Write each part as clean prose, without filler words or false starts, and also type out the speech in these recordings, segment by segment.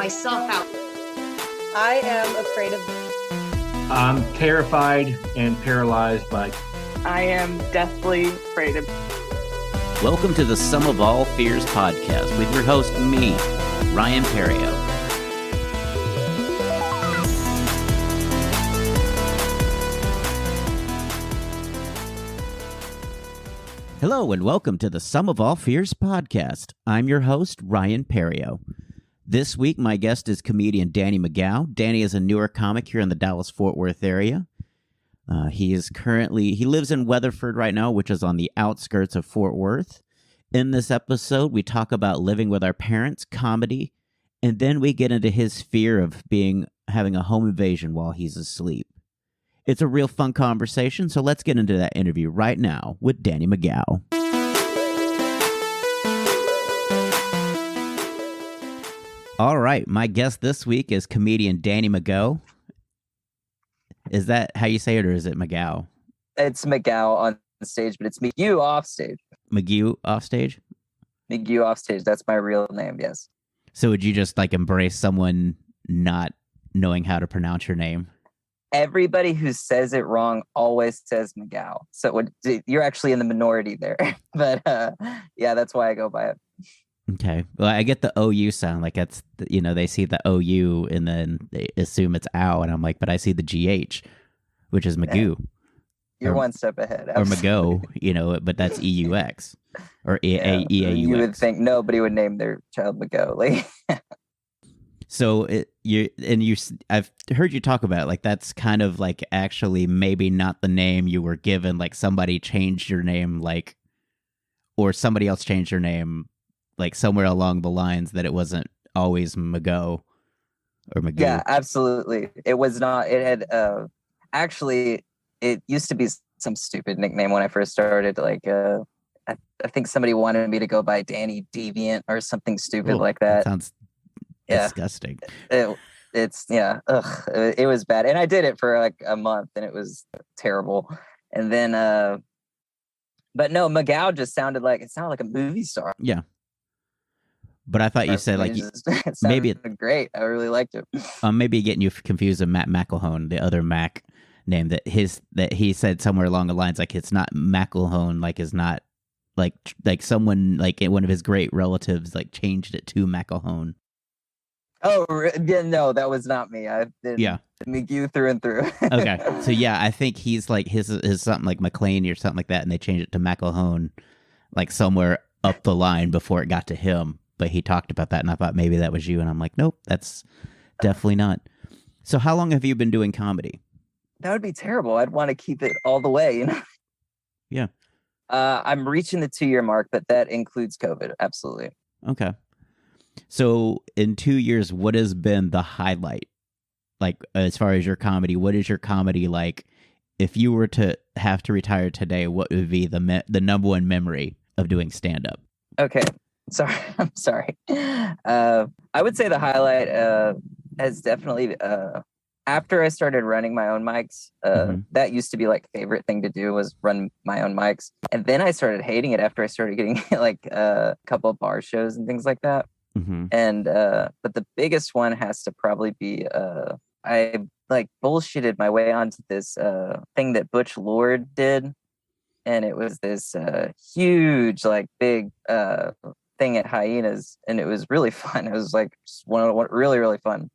myself out. I am afraid of... I'm terrified and paralyzed by... I am deathly afraid of... Welcome to the Sum of All Fears podcast with your host, me, Ryan Perrio. Hello and welcome to the Sum of All Fears podcast. I'm your host, Ryan Perrio. This week, my guest is comedian Danny McGough. Danny is a newer comic here in the Dallas-Fort Worth area. He lives in Weatherford right now, which is on the outskirts of Fort Worth. In this episode, we talk about living with our parents, comedy, and then we get into his fear of having a home invasion while he's asleep. It's a real fun conversation, so let's get into that interview right now with Danny McGough. All right, my guest this week is comedian Danny McGough. Is that how you say it, or is it McGough? It's McGough on stage, but it's McGough off stage. McGough off stage? McGough off stage. That's my real name, yes. So would you just embrace someone not knowing how to pronounce your name? Everybody who says it wrong always says McGough. So you're actually in the minority there. But yeah, that's why I go by it. Okay. Well, I get the OU sound. That's, they see the OU and then they assume it's ow. And I'm like, but I see the GH, which is Magoo. You're one step ahead. Absolutely. Or Mago, but that's EUX or EAUX. You would think nobody would name their child Mago. So I've heard you talk about it, that's kind of actually maybe not the name you were given. Somebody changed your name, or somebody else changed your name, somewhere along the lines that it wasn't always Mago or Magoo. Yeah, absolutely. It was not. It had actually. It used to be some stupid nickname when I first started. I think somebody wanted me to go by Danny Deviant or something stupid like that. Sounds disgusting. It was bad, and I did it for a month, and it was terrible. And then, but no, McGough just sounded like a movie star. Yeah, but I thought you said it maybe it's great. I really liked it. Maybe getting you confused with Matt McElhone, the other Mac name that he said somewhere along the lines it's not McElhone, is not someone one of his great relatives changed it to McElhone. Oh yeah, no, that was not me. I've been McGough through and through. Okay, so yeah, I think he's his something like McLean or something like that, and they changed it to McElhone somewhere up the line before it got to him. But he talked about that, and I thought maybe that was you, and I'm like, nope, that's definitely not. So how long have you been doing comedy? That would be terrible. I'd want to keep it all the way, Yeah. I'm reaching the 2-year mark, but that includes COVID. Absolutely. Okay. So in 2 years, what has been the highlight? As far as your comedy, what is your comedy like? If you were to have to retire today, what would be the number one memory of doing stand-up? Okay. Sorry. I'm sorry. I would say the highlight has definitely... after I started running my own mics, that used to be favorite thing to do was run my own mics. And then I started hating it after I started getting a couple of bar shows and things like that. Mm-hmm. And but the biggest one has to probably be I bullshitted my way onto this thing that Butch Lord did. And it was this huge big thing at Hyenas, and it was really fun. It was really, really fun.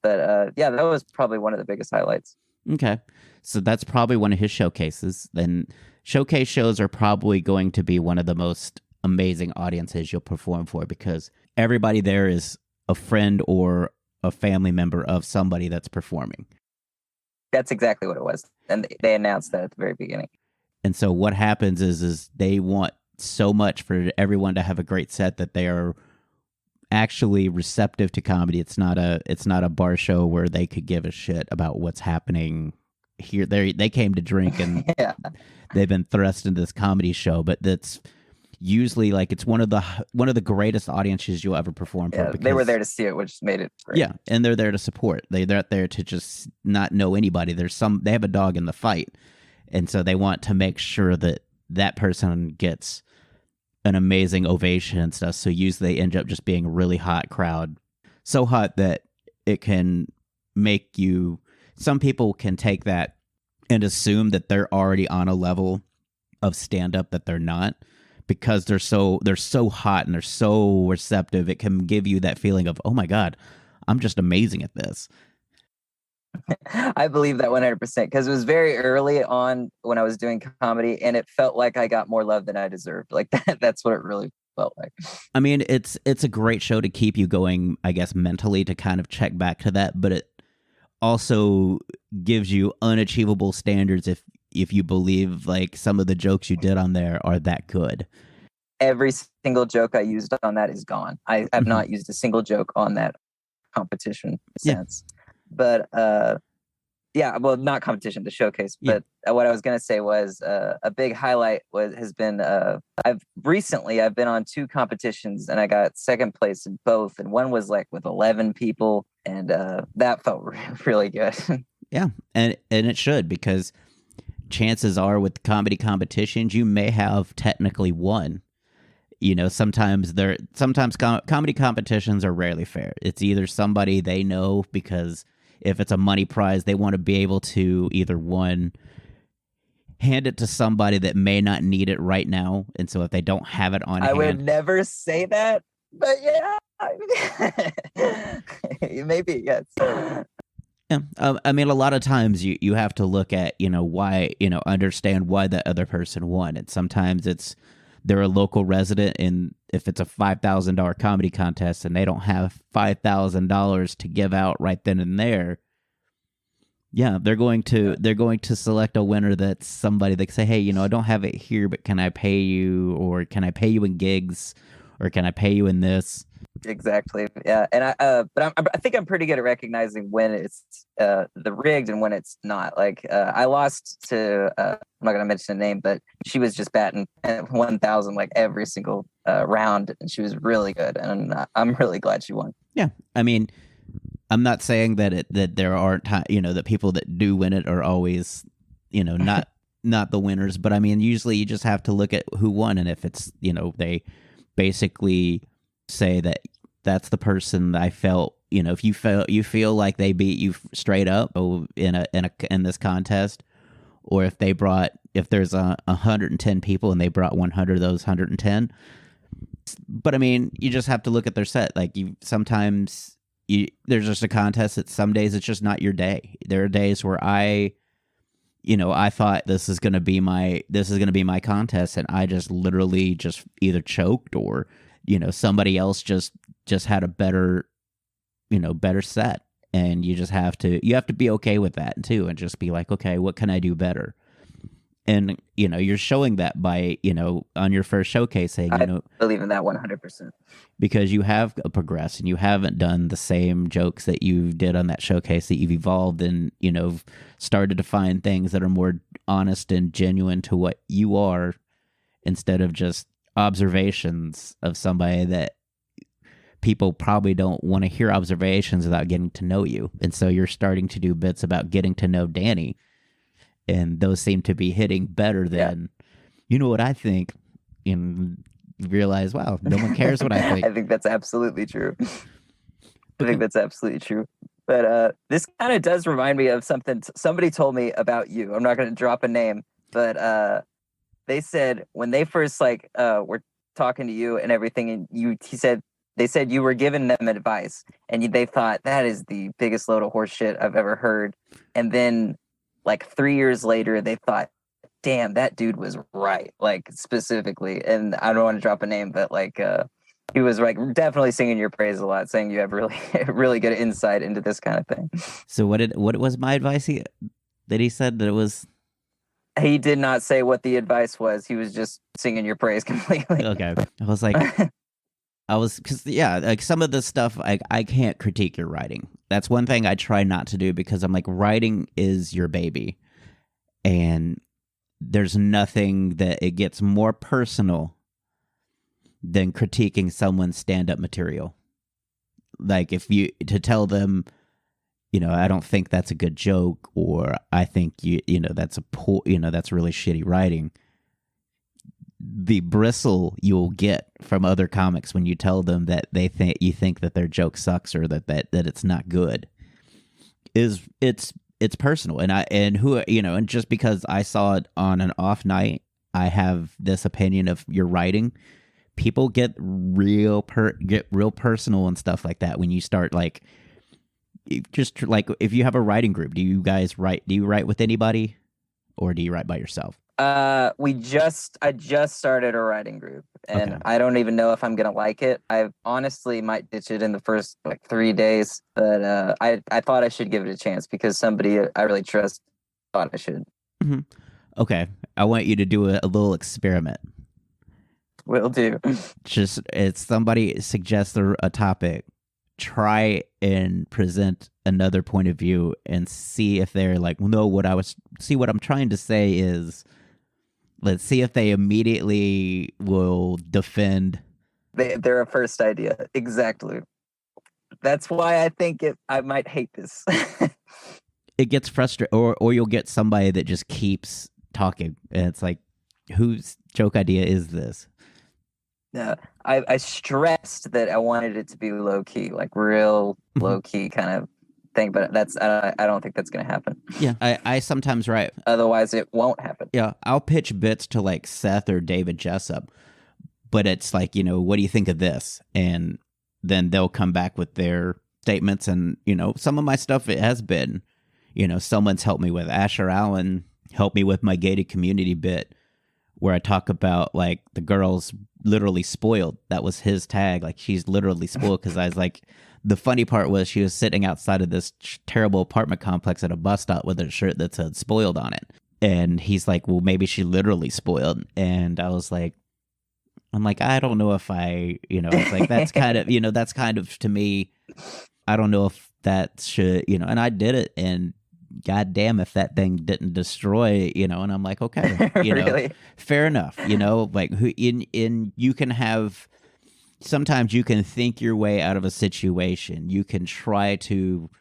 But yeah, that was probably one of the biggest highlights. Okay. So that's probably one of his showcases. Then showcase shows are probably going to be one of the most amazing audiences you'll perform for, because everybody there is a friend or a family member of somebody that's performing. That's exactly what it was. And they announced that at the very beginning. And so what happens is they want so much for everyone to have a great set that they are actually receptive to comedy. It's not a bar show where they could give a shit about what's happening here. They came to drink and they've been thrust into this comedy show, but that's usually it's one of the greatest audiences you'll ever perform for. Because they were there to see it, which made it great. Yeah, and they're there to support. They're not there to just not know anybody. They have a dog in the fight, and so they want to make sure that person gets an amazing ovation and stuff. So usually they end up just being a really hot crowd. so hot that it can make you, some people can take that and assume that they're already on a level of stand-up that they're not, because they're so hot and they're so receptive. It can give you that feeling of, oh my God, I'm just amazing at this. I believe that 100% because it was very early on when I was doing comedy, and it felt like I got more love than I deserved. Like that's what it really felt like. I mean, it's a great show to keep you going, I guess, mentally, to kind of check back to that, but it also gives you unachievable standards if you believe like some of the jokes you did on there are that good. Every single joke I used on that is gone. I have not used a single joke on that competition since. But well, not competition, the showcase. But what I was gonna say was a big highlight has been I've been on 2 competitions and I got second place in both, and one was like with 11 people, and that felt really good. Yeah, and it should, because chances are with comedy competitions you may have technically won. You know, sometimes comedy competitions are rarely fair. It's either somebody they know, because if it's a money prize, they want to be able to either hand it to somebody that may not need it right now, and so if they don't have it on hand, I would never say that, but yeah, maybe yes. Yeah, I mean, a lot of times you have to look at why, understand why the other person won, and sometimes they're a local resident, and if it's a $5,000 comedy contest and they don't have $5,000 to give out right then and there, yeah, they're going to select a winner that's somebody that say, hey, I don't have it here, but can I pay you, or can I pay you in gigs, or can I pay you in this? Exactly. Yeah, and I think I'm pretty good at recognizing when it's the rigged and when it's not. Like I lost to I'm not gonna mention a name, but she was just batting 1,000 like every single round, and she was really good, and I'm really glad she won. Yeah, I mean, I'm not saying that there aren't that people that do win it are always not the winners, but I mean, usually you just have to look at who won, and if it's they basically say that's the that I felt, if you feel like they beat you straight up in this contest, or if there's 110 people and they brought 100 of those 110. But I mean, you just have to look at their set. Like sometimes there's just a contest that some days it's just not your day. There are days where I thought this is going to be my contest, and I just literally just either choked, or somebody else just had a better set, and you have to be okay with that too, and just be like, okay, what can I do better? And you're showing that by on your first showcase, saying I believe in that 100%, because you have progressed and you haven't done the same jokes that you did on that showcase, that you've evolved and started to find things that are more honest and genuine to what you are, instead of just observations of somebody that people probably don't want to hear observations without getting to know you. And so you're starting to do bits about getting to know Danny, and those seem to be hitting better than what I think, and you realize, wow, no one cares what I think. I think that's absolutely true. But this kind of does remind me of something somebody told me about you. I'm not going to drop a name, but they said when they first were talking to you and everything, and they said you were giving them advice, and they thought that is the biggest load of horse shit I've ever heard. And then 3 years later, they thought, damn, that dude was right, specifically. And I don't want to drop a name, but he was definitely singing your praise a lot, saying you have really, really good insight into this kind of thing. So what was my advice? He said that it was. He did not say what the advice was. He was just singing your praise completely. Okay, I was like, because some of the stuff I can't critique your writing. That's one thing I try not to do, because I'm like, writing is your baby, and there's nothing that it gets more personal than critiquing someone's stand-up material. Like if you to tell them, I don't think that's a good joke, or I think that's a poor, that's really shitty writing. the bristle you'll get from other comics when you tell them that you think that their joke sucks or that it's not good is it's personal. And just because I saw it on an off night, I have this opinion of your writing. People get real personal and stuff like that when you start like just like if you have a writing group. Do you write with anybody or do you write by yourself? I just started a writing group, and Okay. I don't even know if I'm gonna like it. I honestly might ditch it in the first like 3 days, but I thought I should give it a chance because somebody I really trust thought I should. Mm-hmm. Okay, I want you to do a little experiment. Will do. Just if somebody suggests a topic, try and present another point of view and see if they're like, no, what I'm trying to say is, let's see if they immediately will defend. They're a first idea. Exactly. That's why I think I might hate this. It gets frustrating, or you'll get somebody that just keeps talking, and it's like, whose joke idea is this? Yeah, I stressed that I wanted it to be low key, like real low key kind of thing, but I don't think that's gonna happen. Yeah, I sometimes write. Otherwise, it won't happen. Yeah, I'll pitch bits to like Seth or David Jessup, but it's like, what do you think of this? And then they'll come back with their statements, and some of my stuff it has been, someone's helped me with. Asher Allen helped me with my gated community bit, where I talk about like the girl's literally spoiled. That was his tag. Like, she's literally spoiled because I was like, the funny part was she was sitting outside of this terrible apartment complex at a bus stop with a shirt that said spoiled on it. And he's like, well, maybe she literally spoiled. And I'm like, I don't know if it's like, that's kind of, that's kind of to me, I don't know if that should, and I did it, and God damn if that thing didn't destroy, and I'm like, okay, Really? Fair enough, like you can have, sometimes you can think your way out of a situation. You can try to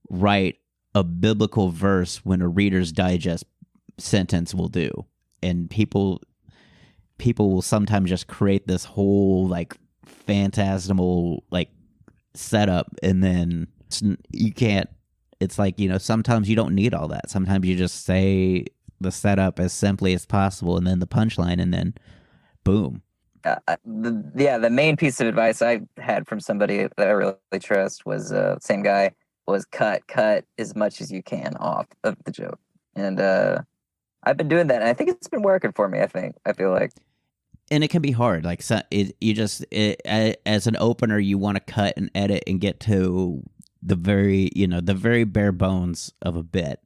write a biblical verse when a Reader's Digest sentence will do. And people will sometimes just create this whole like phantasmal like setup, and then you can't. It's like, sometimes you don't need all that. Sometimes you just say the setup as simply as possible, and then the punchline, and then boom. The main piece of advice I had from somebody that I really trust was same guy, was cut as much as you can off of the joke. And I've been doing that, and I think it's been working for me. I feel like. And it can be hard. Like, as an opener, you want to cut and edit and get to the very bare bones of a bit,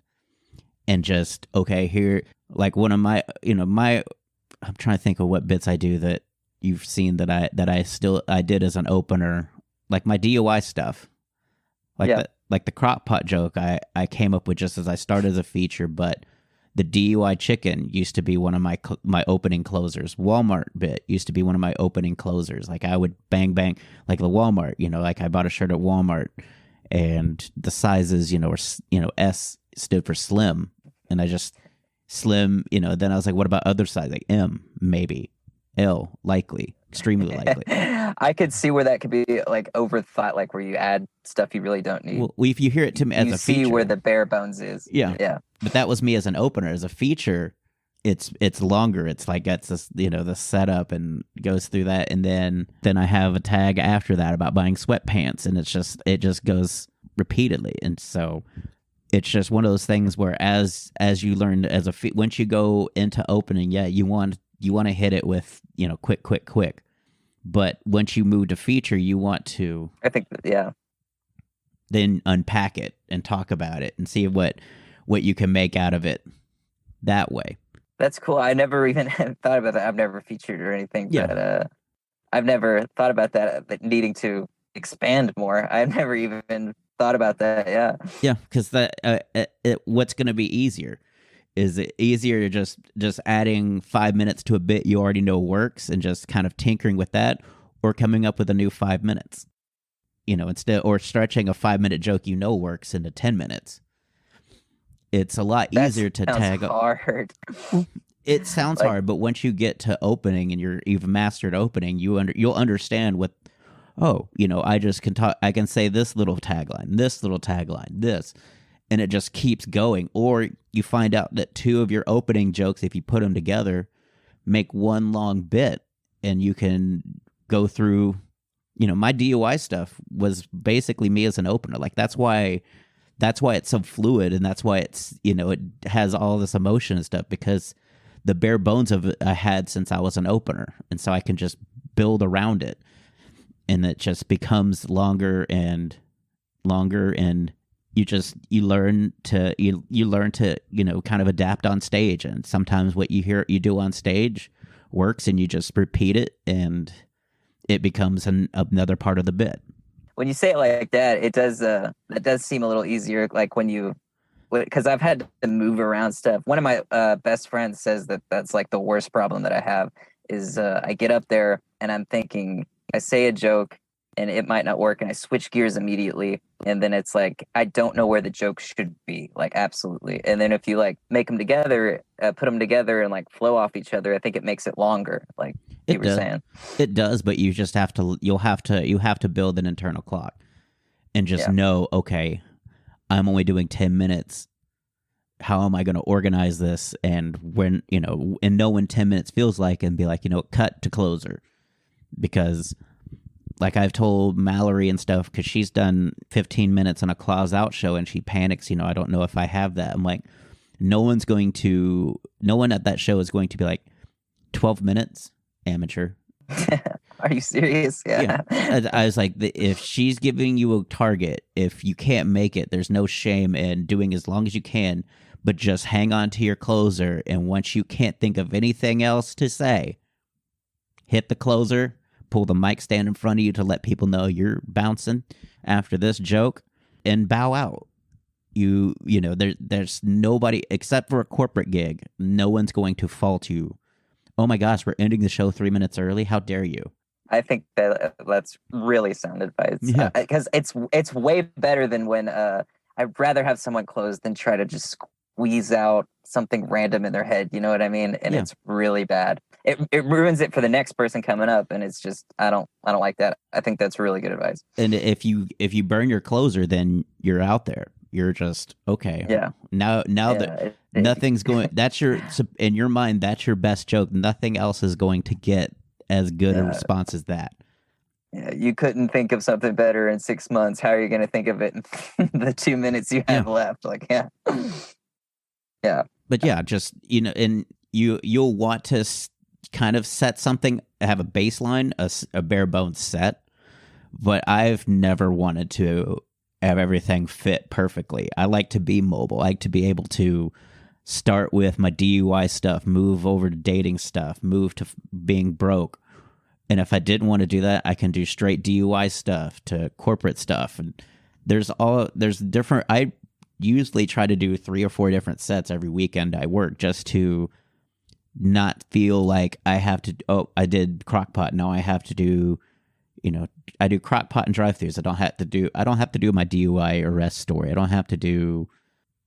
and just, okay, here, like one of my, I'm trying to think of what bits I do that you've seen that I did as an opener, like my DUI stuff, like the crock pot joke I came up with just as I started as a feature, but the DUI chicken used to be one of my opening closers. Walmart bit used to be one of my opening closers. Like, I would bang, like the Walmart, like I bought a shirt at Walmart, and the sizes, S stood for slim, and I just slim, then I was like, what about other size? Like M, maybe. L, likely. Extremely likely. I could see where that could be like overthought, like where you add stuff you really don't need. Well, if you hear it to me as a feature, you see where the bare bones is. Yeah. But that was me as an opener. As a feature, it's longer. It's like gets this, the setup and goes through that, and then I have a tag after that about buying sweatpants, and it just goes repeatedly, and so it's just one of those things where as you learn once you go into opening, you want to hit it with quick, but once you move to feature, you want to, I think then unpack it and talk about it and see what you can make out of it that way. That's cool. I never even thought about that. I've never featured or anything, but I've never thought about that, but needing to expand more. I've never even thought about that. Yeah, because what's going to be easier? Is it easier to just adding 5 minutes to a bit you already know works and just kind of tinkering with that, or coming up with a new 5 minutes? Instead, or stretching a 5-minute joke works into 10 minutes. It's a lot easier to tag up. Hard. It sounds Like, hard, but once you get to opening and you've mastered opening, you'll understand what. Oh, I just can talk. I can say this little tagline, this, and it just keeps going. Or you find out that two of your opening jokes, if you put them together, make one long bit, and you can go through. My DUI stuff was basically me as an opener. Like that's why it's so fluid, and that's why it's it has all this emotion and stuff, because the bare bones of it I had since I was an opener, and so I can just build around it. And it just becomes longer and longer, and you learn to kind of adapt on stage. And sometimes what you do on stage works, and you just repeat it, and it becomes another part of the bit. when you say it like that, it does that does seem a little easier. Like because I've had to move around stuff. One of my best friends says that's like the worst problem that I have is I get up there and I'm thinking. I say a joke and it might not work, and I switch gears immediately, and then it's like I don't know where the joke should be, like absolutely. And then if you like make them together, put them together and like flow off each other, I think it makes it longer, like you were saying. It does, but you just have to you have to build an internal clock and just know, okay, I'm only doing 10 minutes. How am I going to organize this? And when, and know when 10 minutes feels like, and be like, cut to closer. Because like I've told Mallory and stuff, because she's done 15 minutes on a claws out show and she panics, I don't know if I have that. I'm like, no one at that show is going to be like 12 minutes, amateur. Are you serious? Yeah. I was like, if she's giving you a target, if you can't make it, there's no shame in doing as long as you can, but just hang on to your closer. And once you can't think of anything else to say, hit the closer, pull the mic stand in front of you to let people know you're bouncing after this joke, and bow out. There's nobody except for a corporate gig. No one's going to fault you. Oh my gosh, we're ending the show 3 minutes early. How dare you? I think that's really sound advice. Yeah. Because it's way better than when I'd rather have someone close than try to just squeeze out something random in their head. You know what I mean? And it's really bad. It ruins it for the next person coming up, and it's just I don't like that. I think that's really good advice. And if you burn your closer, then you're out there. You're just okay. Yeah. Now that nothing's going. That's in your mind. That's your best joke. Nothing else is going to get as good a response as that. Yeah, you couldn't think of something better in 6 months. How are you going to think of it in the 2 minutes you have left? Like, yeah. But just and you'll want to kind of set something, have a baseline, a bare bones set. But I've never wanted to have everything fit perfectly. I like to be mobile. I like to be able to start with my DUI stuff, move over to dating stuff, move to being broke. And if I didn't want to do that, I can do straight DUI stuff to corporate stuff. And there's different. I usually try to do 3 or 4 different sets every weekend I work, just to not feel like I have to. Oh, I did crockpot. Now I have to do. I do crockpot and drive-thrus. I don't have to do my DUI arrest story. I don't have to do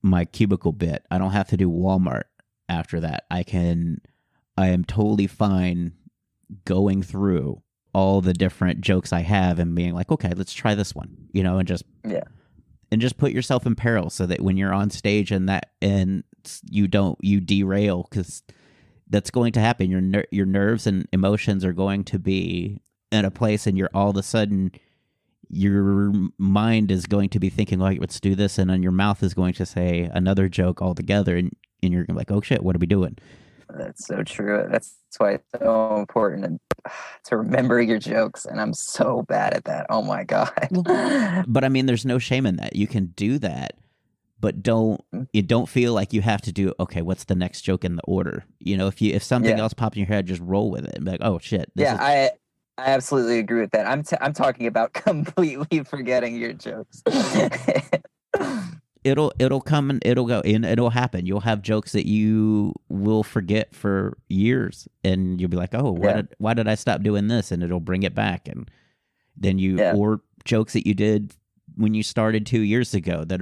my cubicle bit. I don't have to do Walmart after that. I am totally fine going through all the different jokes I have and being like, okay, let's try this one, and just put yourself in peril so that when you're on stage and you derail, because that's going to happen. Your nerves and emotions are going to be in a place, and you're all of a sudden your mind is going to be thinking like, let's do this, and then your mouth is going to say another joke altogether, and you're like, oh shit, what are we doing? That's so true. That's why it's so important to remember your jokes, and I'm so bad at that. Oh my god. But I mean, there's no shame in that. You can do that, but don't feel like you have to do, okay, what's the next joke in the order? If something else pops in your head, just roll with it and be like, oh shit. I absolutely agree with that. I'm talking about completely forgetting your jokes. It'll come and it'll go, and it'll happen. You'll have jokes that you will forget for years, and you'll be like, oh, why did I stop doing this? And it'll bring it back. And then or jokes that you did when you started 2 years ago that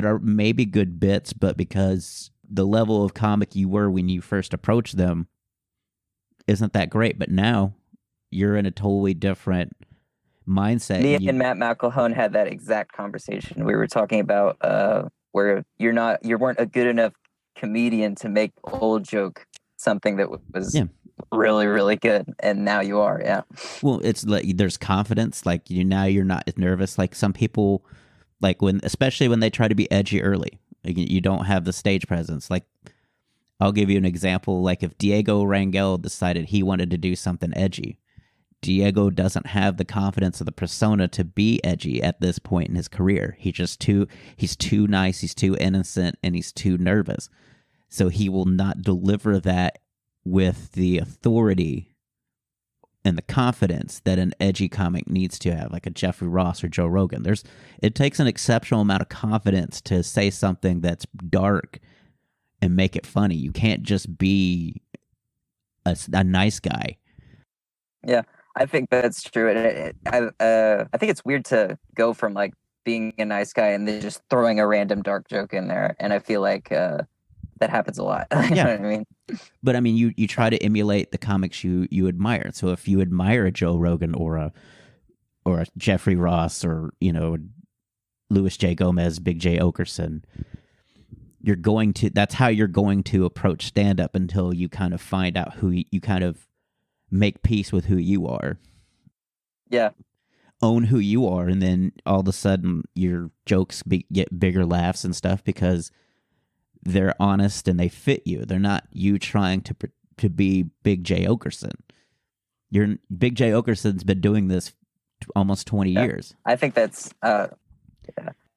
are maybe good bits, but because the level of comic you were when you first approached them isn't that great. But now you're in a totally different mindset. Me and Matt McElhone had that exact conversation. We were talking about where you weren't a good enough comedian to make old joke something that was really, really good, and now you are. Yeah. Well, it's like there's confidence. Like now you're not as nervous. Like some people, like especially when they try to be edgy early, you don't have the stage presence. Like I'll give you an example. Like if Diego Rangel decided he wanted to do something edgy, Diego doesn't have the confidence of the persona to be edgy at this point in his career. He's too nice, he's too innocent, and he's too nervous. So he will not deliver that with the authority and the confidence that an edgy comic needs to have, like a Jeffrey Ross or Joe Rogan. It takes an exceptional amount of confidence to say something that's dark and make it funny. You can't just be a nice guy. Yeah. I think that's true. I think it's weird to go from like being a nice guy and then just throwing a random dark joke in there. And I feel like that happens a lot. You know what I mean? But I mean, you try to emulate the comics you admire. So if you admire a Joe Rogan or a Jeffrey Ross or Louis J. Gomez, Big J. Okerson, that's how you're going to approach stand up until you kind of find out who you kind of make peace with who you are. Yeah. Own who you are, and then all of a sudden your jokes get bigger laughs and stuff because they're honest and they fit you. They're not you trying to be Big J. Okerson. Big J. Okerson's been doing this almost 20 years. I think that's I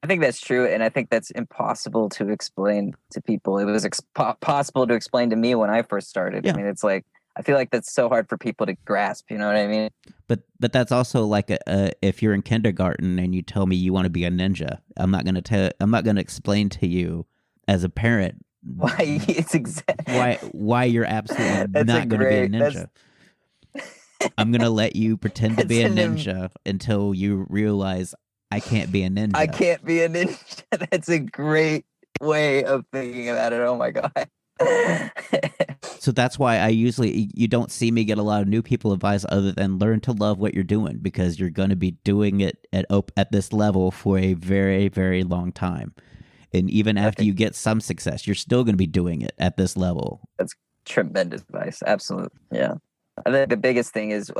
think that's true, and I think that's impossible to explain to people. It was possible to explain to me when I first started. Yeah. I mean, it's like I feel like that's so hard for people to grasp. You know what I mean? But that's also like if you're in kindergarten and you tell me you want to be a ninja, I'm not going to explain to you as a parent why it's why you're absolutely not going to be a ninja. I'm going to let you pretend to be a ninja until you realize I can't be a ninja. I can't be a ninja. That's a great way of thinking about it. Oh my God. So that's why you don't see me get a lot of new people advice other than learn to love what you're doing, because you're going to be doing it at this level for a very, very long time. And even after you get some success, you're still going to be doing it at this level. That's tremendous advice. Absolutely. Yeah. I think the biggest thing is,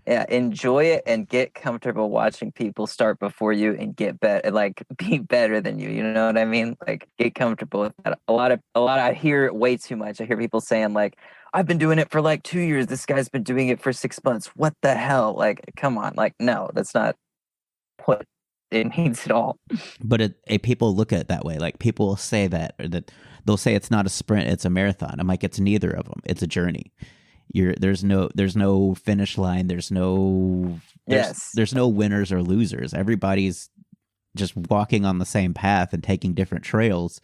enjoy it and get comfortable watching people start before you and get better, like be better than you. You know what I mean? Like get comfortable with that. A lot. I hear it way too much. I hear people saying like, "I've been doing it for like 2 years. This guy's been doing it for 6 months. What the hell? Like, come on. Like, no, that's not what it means at all." But people look at it that way. Like people will say that, or that they'll say it's not a sprint, it's a marathon. I'm like, it's neither of them. It's a journey. There's no finish line. There's no winners or losers. Everybody's just walking on the same path and taking different trails.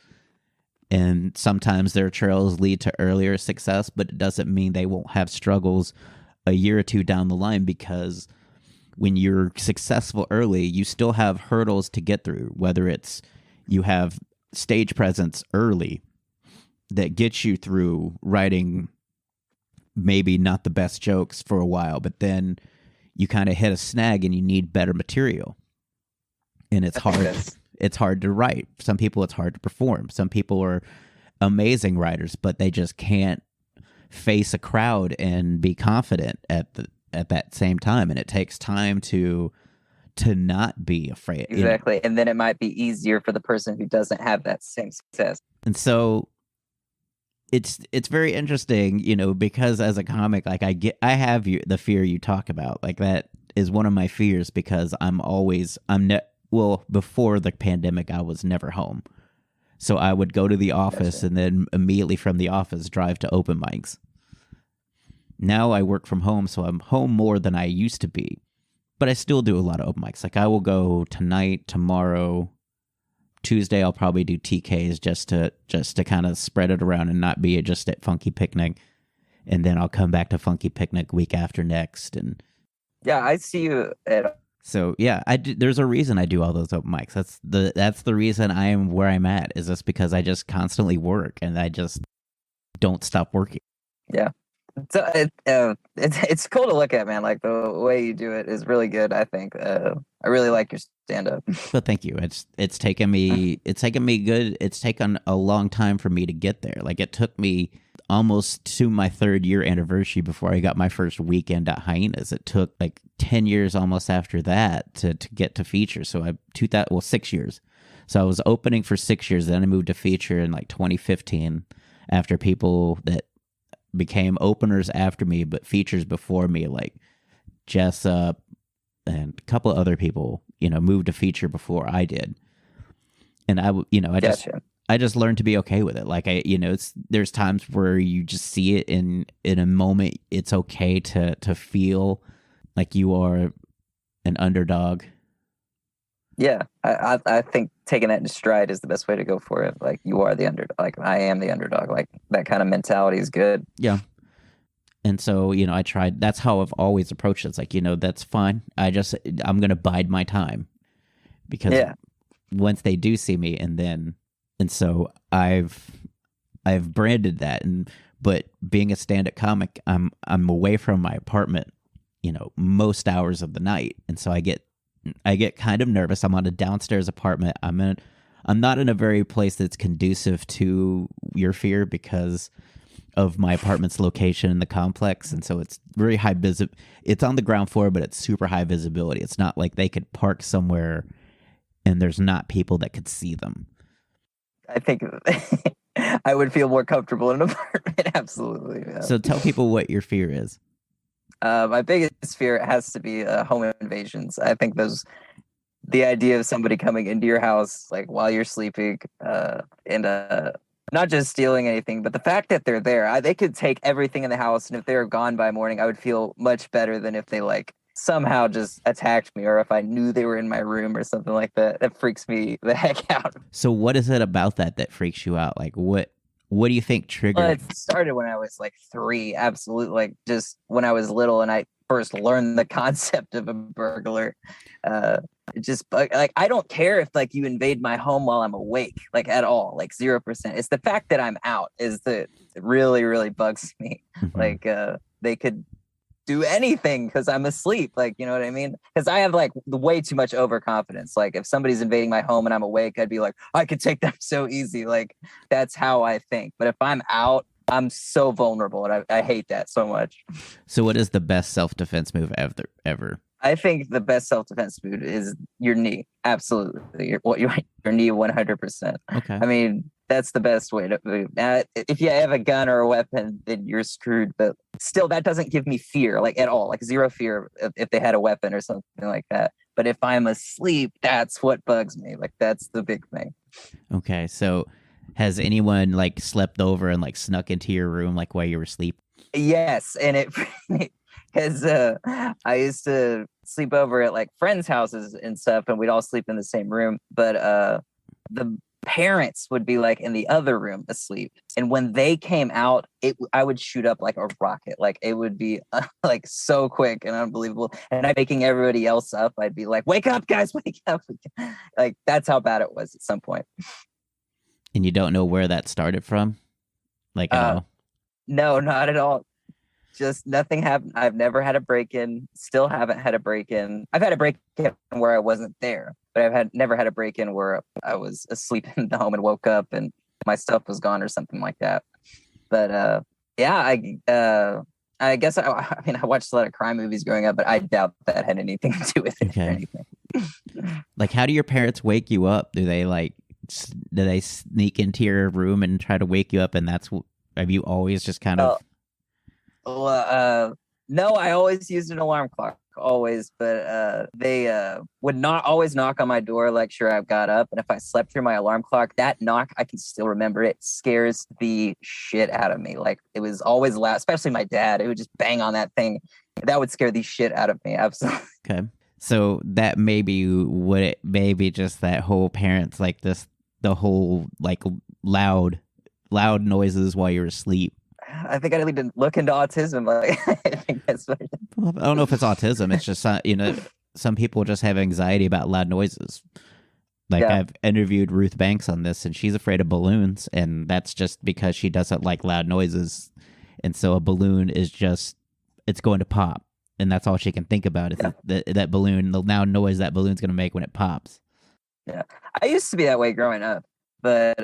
And sometimes their trails lead to earlier success, but it doesn't mean they won't have struggles a year or two down the line, because when you're successful early, you still have hurdles to get through, whether it's you have stage presence early that gets you through writing maybe not the best jokes for a while, but then you kind of hit a snag and you need better material. And it's hard to write. Some people it's hard to perform. Some people are amazing writers, but they just can't face a crowd and be confident at that same time. And it takes time to not be afraid. Exactly. And then it might be easier for the person who doesn't have that same success. And so it's very interesting, because as a comic, like I have the fear you talk about. Like that is one of my fears, because before the pandemic, I was never home. So I would go to the office and then immediately from the office drive to open mics. Now I work from home, so I'm home more than I used to be, but I still do a lot of open mics. Like I will go tonight, tomorrow, Tuesday I'll probably do TKs just to kind of spread it around and not be just at Funky Picnic, and then I'll come back to Funky Picnic week after next. And yeah, I see you at So yeah, there's a reason I do all those open mics. That's the reason I am where I'm at, is just because I just constantly work and I just don't stop working. Yeah. So it's cool to look at, man. Like the way you do it is really good. I think I really like your stand up. But thank you. It's taken me a long time for me to get there. Like it took me almost to my 3rd year anniversary before I got my first weekend at Hyenas. It took like 10 years almost after that to get to feature. So 6 years. So I was opening for 6 years. Then I moved to feature in like 2015 after people that became openers after me, but features before me, like Jessup and a couple of other people, moved to feature before I did. And I just learned to be okay with it. Like there's times where you just see it in a moment. It's okay to feel like you are an underdog. Yeah, I think taking that in stride is the best way to go for it. Like you are the underdog. Like I am the underdog. Like that kind of mentality is good. Yeah. And so, I tried. That's how I've always approached it. It's like, that's fine. I'm going to bide my time because once they do see me and so I've branded that. But being a stand-up comic, I'm away from my apartment, most hours of the night. And so I get kind of nervous. I'm on a downstairs apartment. I'm not in a very place that's conducive to your fear because of my apartment's location in the complex, and so it's very high it's on the ground floor, but it's super high visibility. It's not like they could park somewhere and there's not people that could see them. I think I would feel more comfortable in an apartment. Absolutely. Yeah. So tell people what your fear is. My biggest fear has to be home invasions. I think the idea of somebody coming into your house like while you're sleeping and not just stealing anything, but the fact that they're there. They could take everything in the house, and if they're gone by morning, I would feel much better than if they like somehow just attacked me, or if I knew they were in my room or something like that. That freaks me the heck out. So what is it about that freaks you out? Like what do you think triggered? Well, it started when I was like 3, absolutely. Like just when I was little and I first learned the concept of a burglar. It just like I don't care if like you invade my home while I'm awake, like at all, like 0%. It's the fact that I'm out is that really, really bugs me. Mm-hmm. Like they could do anything because I'm asleep. Like, you know what I mean? Because I have like way too much overconfidence. Like if somebody's invading my home and I'm awake, I'd be like, I could take them so easy. Like that's how I think. But if I'm out, I'm so vulnerable, and I hate that so much. So what is the best self-defense move ever? I think the best self-defense move is your knee. Absolutely. Your knee 100%. Okay. I mean, that's the best way to move. If you have a gun or a weapon, then you're screwed. But still, that doesn't give me fear, like at all, like zero fear if they had a weapon or something like that. But if I'm asleep, that's what bugs me. Like that's the big thing. Okay. So has anyone like slept over and like snuck into your room like while you were asleep? Yes. And it because I used to sleep over at like friends' houses and stuff, and we'd all sleep in the same room. But the parents would be like in the other room asleep, and when they came out, I would shoot up like a rocket. Like it would be like so quick and unbelievable. And I'm waking everybody else up. I'd be like, "Wake up, guys! Wake up!" Like that's how bad it was at some point. And you don't know where that started from, like at all? No, not at all. Just nothing happened. I've never had a break-in. Still haven't had a break-in. I've had a break-in where I wasn't there, but I've never had a break-in where I was asleep in the home and woke up and my stuff was gone or something like that. But yeah, I guess I mean I watched a lot of crime movies growing up, but I doubt that had anything to do with it or anything. Like, how do your parents wake you up? Do they sneak into your room and try to wake you up? And have you always just kind of? No, I always used an alarm clock, always, but they would not always knock on my door, like sure I got up, and if I slept through my alarm clock, that knock, I can still remember it, scares the shit out of me. Like it was always loud, especially my dad. It would just bang on that thing. That would scare the shit out of me. Absolutely. Okay. So that maybe just that whole parents like this, the whole like loud noises while you're asleep. I think I need to look into autism. Like, I think that's what I don't know if it's autism. It's just, some people just have anxiety about loud noises. Like Yeah. I've interviewed Ruth Banks on this, and she's afraid of balloons, and that's just because she doesn't like loud noises. And so a balloon is just, it's going to pop. And that's all she can think about is that balloon, the loud noise that balloon's going to make when it pops. Yeah. I used to be that way growing up, but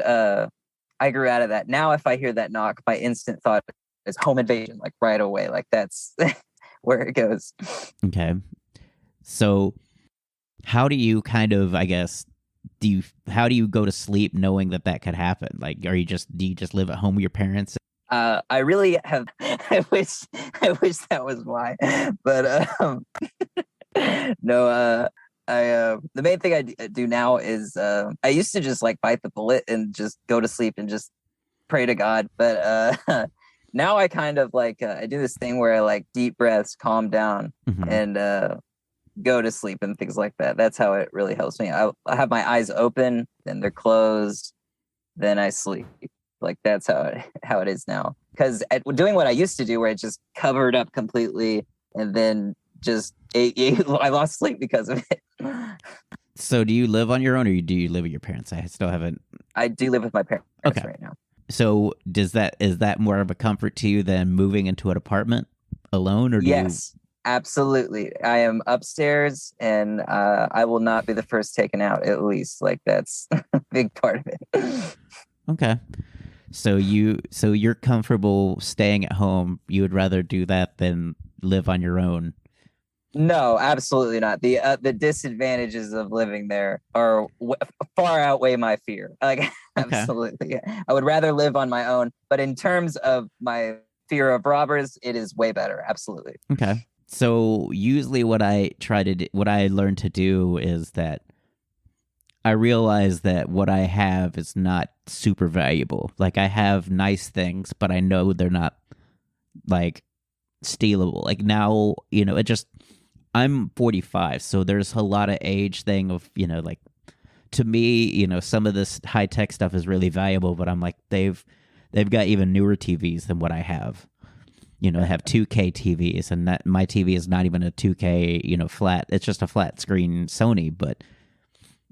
I grew out of that. Now, if I hear that knock, my instant thought is home invasion, like right away. Like that's where it goes. Okay. So how do you kind of, I guess, how do you go to sleep knowing that could happen? Like, do you just live at home with your parents? I really have. I wish that was why, but no. The main thing I do now is I used to just like bite the bullet and just go to sleep and just pray to God, but now I kind of like I do this thing where I like deep breaths, calm down, and go to sleep and things like that. That's how it really helps me. I have my eyes open, then they're closed, then I sleep. Like that's how it is now. Because doing what I used to do, where I just covered up completely and then just I lost sleep because of it. So do you live on your own, or do you live with your parents? I still haven't. I do live with my parents right now. So is that more of a comfort to you than moving into an apartment alone, or Yes, absolutely. I am upstairs, and I will not be the first taken out. At least, like that's a big part of it. Okay. So you're comfortable staying at home. You would rather do that than live on your own. No, absolutely not. The disadvantages of living there are far outweigh my fear. Like, absolutely. I would rather live on my own. But in terms of my fear of robbers, it is way better. Absolutely. Okay. So usually what I learned to do is that I realize that what I have is not super valuable. Like I have nice things, but I know they're not like stealable. Like now, I'm 45, so there's a lot of age thing of, like to me, some of this high tech stuff is really valuable, but I'm like, they've got even newer TVs than what I have. I have 2K TVs, and that my TV is not even a 2K, flat. It's just a flat screen Sony, but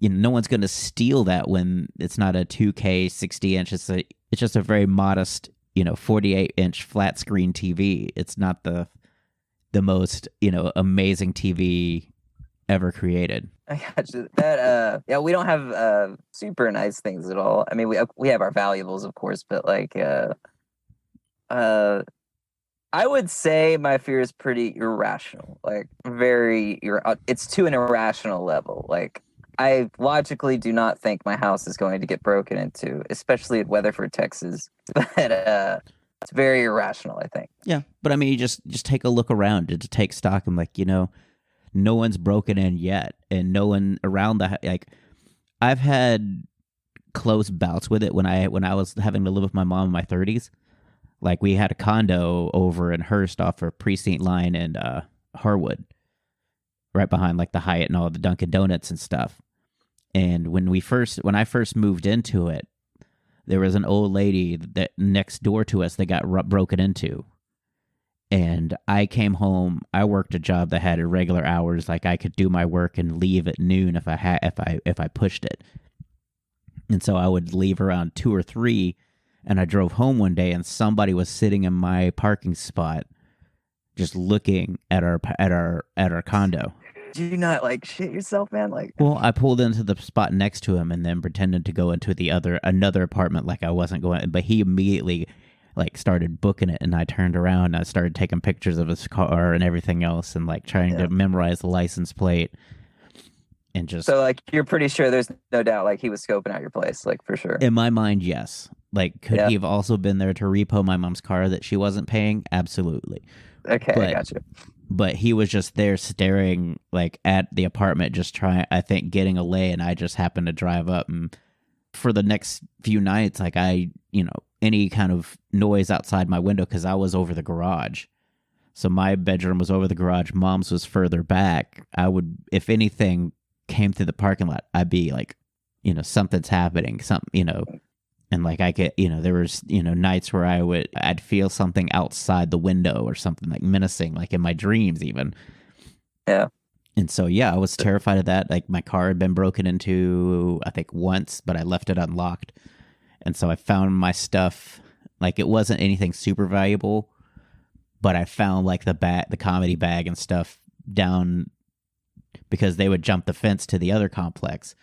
no one's going to steal that when it's not a 2K 60-inch. It's just a very modest, 48-inch flat screen TV. It's not the most, amazing TV ever created. I got you. That we don't have super nice things at all. I mean, we have our valuables, of course, but like I would say my fear is pretty irrational. Like it's to an irrational level. Like I logically do not think my house is going to get broken into, especially in Weatherford, Texas. But it's very irrational, I think. Yeah, but I mean, you just take a look around to take stock. I'm like, no one's broken in yet, and no one around I've had close bouts with it when I was having to live with my mom in my 30s. Like we had a condo over in Hearst off of Precinct Line and Harwood, right behind like the Hyatt and all the Dunkin' Donuts and stuff. And when I first moved into it, there was an old lady that next door to us that got broken into. And I came home. I worked a job that had irregular hours. Like I could do my work and leave at noon if I pushed it. And so I would leave around 2 or 3, and I drove home one day, and somebody was sitting in my parking spot, just looking at our condo. Do you not like shit yourself, man? Like, well, I pulled into the spot next to him and then pretended to go into another apartment like I wasn't going. But he immediately like started booking it, and I turned around and I started taking pictures of his car and everything else, and like trying to memorize the license plate. And just so like you're pretty sure there's no doubt like he was scoping out your place, like for sure. In my mind, yes. Like, could he have also been there to repo my mom's car that she wasn't paying? Absolutely. Okay, I got you. But he was just there staring like at the apartment, just getting a lay, and I just happened to drive up. And for the next few nights, like any kind of noise outside my window, because I was over the garage. So my bedroom was over the garage, mom's was further back. I would, if anything came through the parking lot, I'd be like, something's happening, and like I could, there was, nights where I'd feel something outside the window or something like menacing, like in my dreams even. Yeah. And so, yeah, I was terrified of that. Like, my car had been broken into, I think, once, but I left it unlocked. And so I found my stuff. Like, it wasn't anything super valuable, but I found, like, the comedy bag and stuff down because they would jump the fence to the other complex.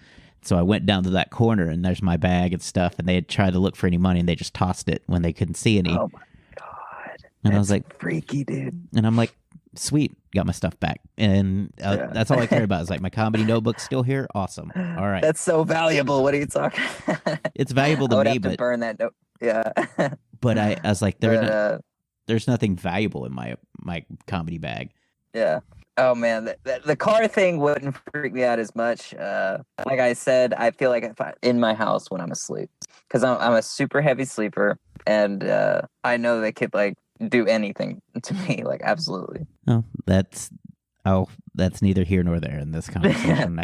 So I went down to that corner, and there's my bag and stuff, and they had tried to look for any money, and they just tossed it when they couldn't see any. Oh, my God. And I was like, freaky, dude. and I'm like, sweet, got my stuff back. And that's all I care about is like my comedy notebook's still here. Awesome. All right. That's so valuable. What are you talking? It's valuable to I would me, have to but burn that note. Yeah. but I was like, But, there's nothing valuable in my comedy bag. yeah. Oh man, the car thing wouldn't freak me out as much. Like I said, I feel like if in my house when I'm asleep, because I'm a super heavy sleeper, and I know they could like do anything to me, like absolutely. Oh, that's neither here nor there in this conversation.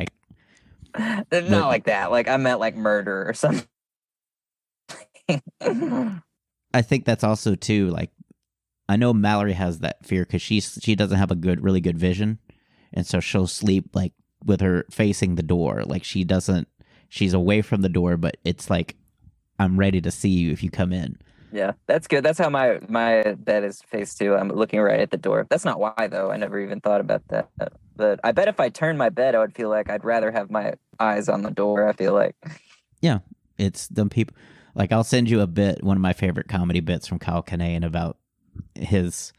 Not like that. Like I meant like murder or something. I think that's also too like. I know Mallory has that fear because she doesn't have really good vision, and so she'll sleep like with her facing the door. Like she's away from the door, but it's like I'm ready to see you if you come in. Yeah, that's good. That's how my bed is faced too. I'm looking right at the door. That's not why though. I never even thought about that. But I bet if I turned my bed, I would feel like I'd rather have my eyes on the door. I feel like. Yeah, it's them people. Like I'll send you one of my favorite comedy bits from Kyle Kinane about his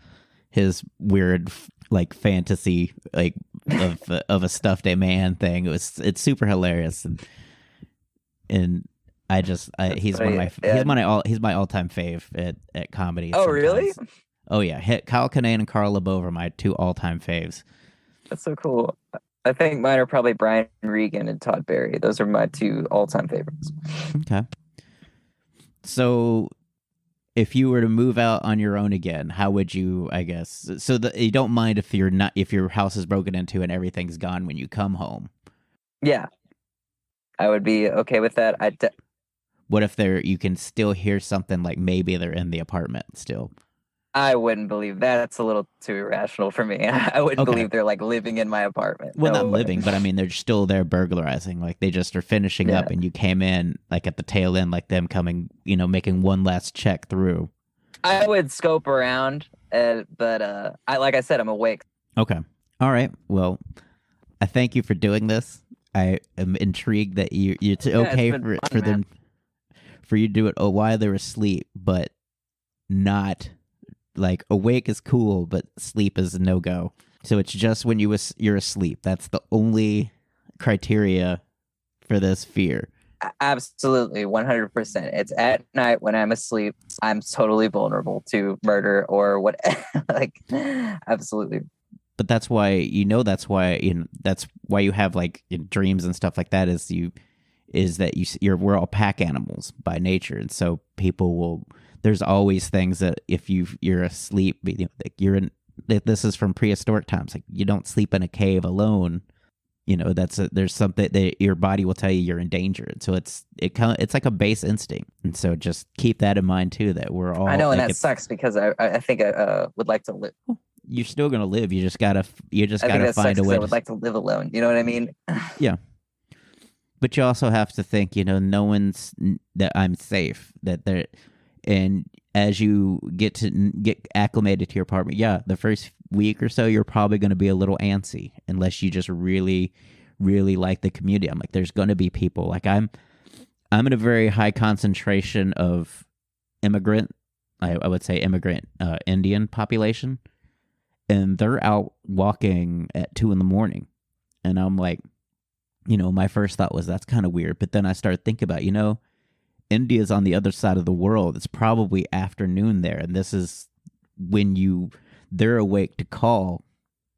weird like fantasy like of a stuffed man thing. It's super hilarious and he's my all-time fave at comedy. Oh, sometimes. really? Oh yeah, Kyle Kinane and Carl LeBeau are my two all-time faves. That's so cool. I think mine are probably Brian Regan and Todd Barry. Those are my two all-time favorites. Okay. So if you were to move out on your own again, how would you, I guess, so that you don't mind if your house is broken into and everything's gone when you come home? Yeah. I would be okay with that. What if you can still hear something like maybe they're in the apartment still? I wouldn't believe that. That's a little too irrational for me. I wouldn't believe they're like living in my apartment. Well, not living, but I mean, they're still there burglarizing. Like they just are finishing up and you came in like at the tail end, like them coming, making one last check through. I would scope around, but like I said, I'm awake. Okay. All right. Well, I thank you for doing this. I am intrigued that it's okay for you to do it while they're asleep, but not... Like awake is cool, but sleep is a no-go. So it's just when you're asleep. That's the only criteria for this fear. Absolutely, 100%. It's at night when I'm asleep. I'm totally vulnerable to murder or what. Like, absolutely. But that's why that's why you have like dreams and stuff like that. We're all pack animals by nature, and so people will. There's always things that if you're asleep, this is from prehistoric times. Like you don't sleep in a cave alone. There's something that your body will tell you you're in danger. So it's like a base instinct. And so just keep that in mind too, that we're all. I know. And that sucks because I think I would like to live. You're still going to live. You just gotta find a way. I would like to live alone. You know what I mean? Yeah. But you also have to think, no one's that I'm safe, that they're. And as you get acclimated to your apartment, the first week or so, you're probably going to be a little antsy unless you just really, really like the community. I'm like, there's going to be people like I'm in a very high concentration of immigrant, I would say immigrant Indian population, and they're out walking at 2 a.m. And I'm like, my first thought was that's kind of weird. But then I started thinking about, India's on the other side of the world. It's probably afternoon there, and this is when they're awake to call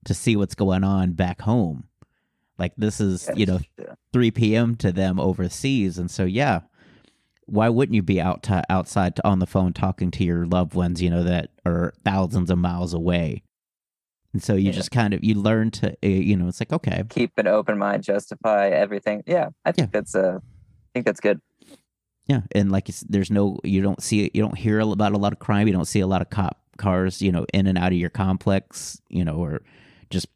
to see what's going on back home. Like this is 3 p.m. to them overseas, and so why wouldn't you be outside on the phone talking to your loved ones? That are thousands of miles away, and so you just kind of you learn to it's like okay, keep an open mind, justify everything. Yeah, I think that's good. Yeah, and like you don't hear about a lot of crime. You don't see a lot of cop cars, in and out of your complex, or just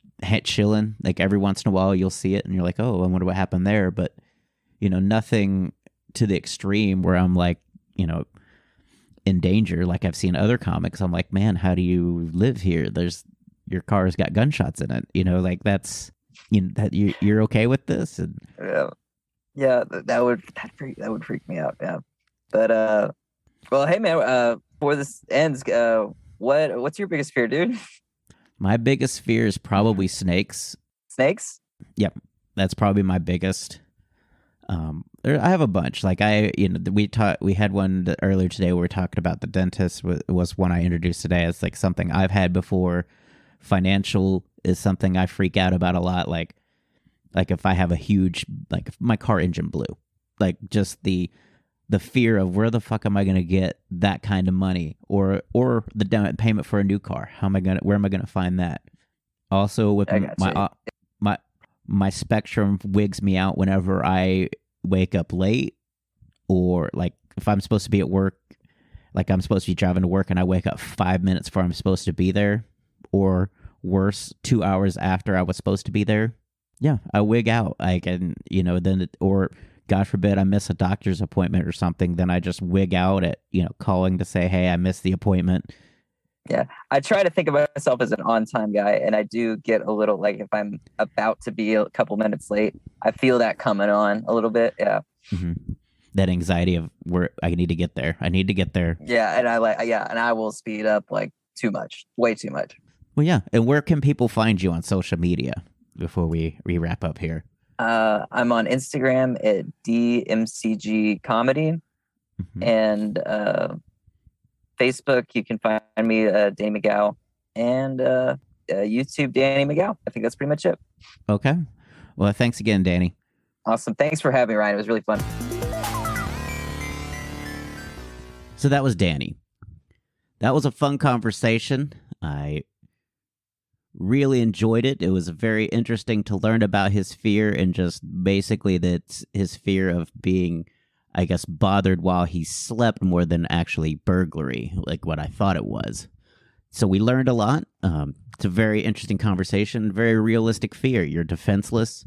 chilling. Like every once in a while you'll see it and you're like, oh, I wonder what happened there. But, nothing to the extreme where I'm like, in danger. Like I've seen other comics. I'm like, man, how do you live here? Your car's got gunshots in it. Like that's, that you're okay with this. And yeah, that would freak me out. Yeah. But, well, hey man, before this ends, what's your biggest fear, dude? My biggest fear is probably snakes. Snakes? Yep. That's probably my biggest. I have a bunch. Like we had one earlier today where we were talking about the dentist was one I introduced today as like something I've had before. Financial is something I freak out about a lot. Like if I have a huge, like if my car engine blew, like just the fear of where the fuck am I going to get that kind of money or the down payment for a new car? Where am I going to find that? Also with my spectrum wigs me out whenever I wake up late, or like if I'm supposed to be at work, like I'm supposed to be driving to work and I wake up 5 minutes before I'm supposed to be there, or worse, 2 hours after I was supposed to be there. Yeah, I wig out. I can, or God forbid I miss a doctor's appointment or something, then I just wig out at, calling to say, hey, I missed the appointment. Yeah, I try to think of myself as an on-time guy, and I do get a little, like, if I'm about to be a couple minutes late, I feel that coming on a little bit, yeah. Mm-hmm. That anxiety of where I need to get there. Yeah, and I will speed up, like, too much, way too much. Well, yeah, and where can people find you on social media before we wrap up here? I'm on Instagram at DMCG Comedy, and Facebook, you can find me, Danny McGough, and YouTube, Danny McGough. I think that's pretty much it. Okay. Well, thanks again, Danny. Awesome. Thanks for having me, Ryan. It was really fun. So that was Danny. That was a fun conversation. I really enjoyed it. It was very interesting to learn about his fear and just basically that's his fear of being, I guess, bothered while he slept more than actually burglary, like what I thought it was. So we learned a lot. It's a very interesting conversation, very realistic fear. You're defenseless,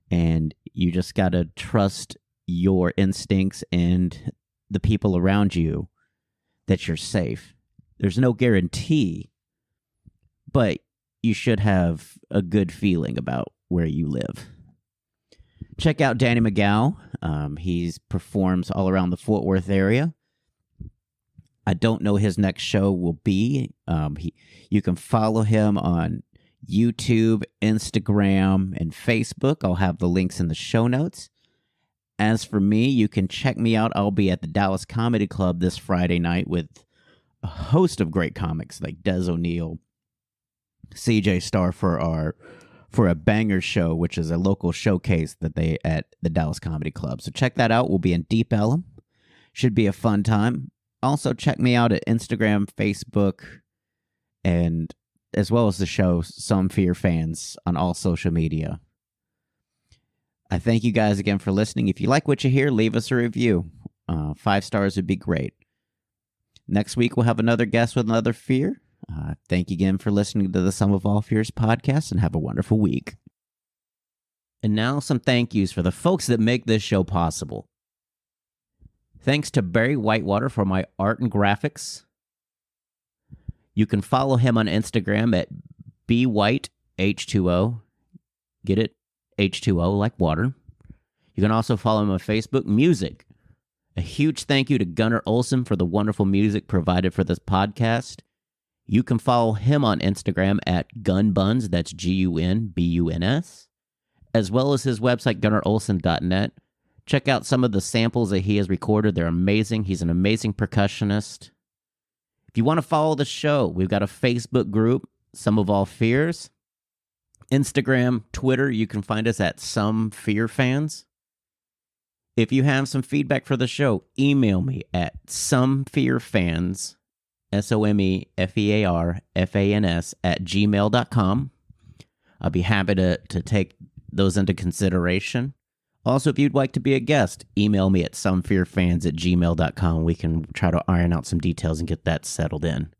and you just got to trust your instincts and the people around you that you're safe. There's no guarantee, but you should have a good feeling about where you live. Check out Danny McGough. He performs all around the Fort Worth area. I don't know his next show will be. You can follow him on YouTube, Instagram, and Facebook. I'll have the links in the show notes. As for me, you can check me out. I'll be at the Dallas Comedy Club this Friday night with a host of great comics like Des O'Neill, CJ Starr for a banger show, which is a local showcase that they at the Dallas Comedy Club. So check that out. We'll be in Deep Ellum. Should be a fun time. Also check me out at Instagram, Facebook, and as well as the show Some Fear Fans on all social media. I thank you guys again for listening. If you like what you hear, leave us a review. 5 stars would be great. Next week, we'll have another guest with another fear. Thank you again for listening to the Sum of All Fears podcast, and have a wonderful week. And now some thank yous for the folks that make this show possible. Thanks to Barry Whitewater for my art and graphics. You can follow him on Instagram at bwhiteh2o. Get it? H2O like water. You can also follow him on Facebook Music. A huge thank you to Gunnar Olsen for the wonderful music provided for this podcast. You can follow him on Instagram at gunbuns, that's GUNBUNS, as well as his website, gunnarolsen.net. Check out some of the samples that he has recorded. They're amazing. He's an amazing percussionist. If you want to follow the show, we've got a Facebook group, Sum of All Fears. Instagram, Twitter, you can find us at Some Fear Fans. If you have some feedback for the show, email me at somefearfans, SOMEFEARFANS @gmail.com. I'll be happy to take those into consideration. Also, if you'd like to be a guest, email me at somefearfans@gmail.com. We can try to iron out some details and get that settled in.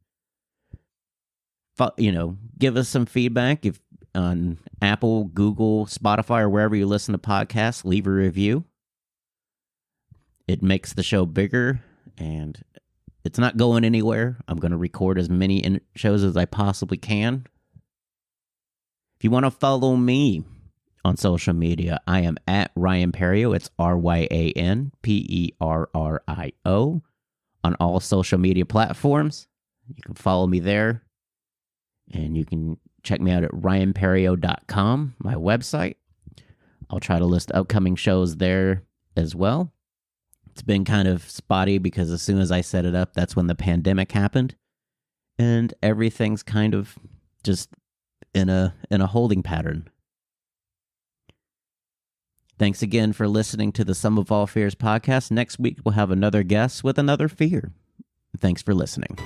Give us some feedback. If on Apple, Google, Spotify, or wherever you listen to podcasts. Leave a review. It makes the show bigger, and it's not going anywhere. I'm going to record as many shows as I possibly can. If you want to follow me on social media, I am at Ryan Perrio. It's RyanPerrio on all social media platforms. You can follow me there, and you can check me out at ryanperrio.com, my website. I'll try to list upcoming shows there as well. It's been kind of spotty because as soon as I set it up, that's when the pandemic happened, and everything's kind of just in a holding pattern. Thanks again for listening to the Sum of All Fears podcast. Next week, we'll have another guest with another fear. Thanks for listening.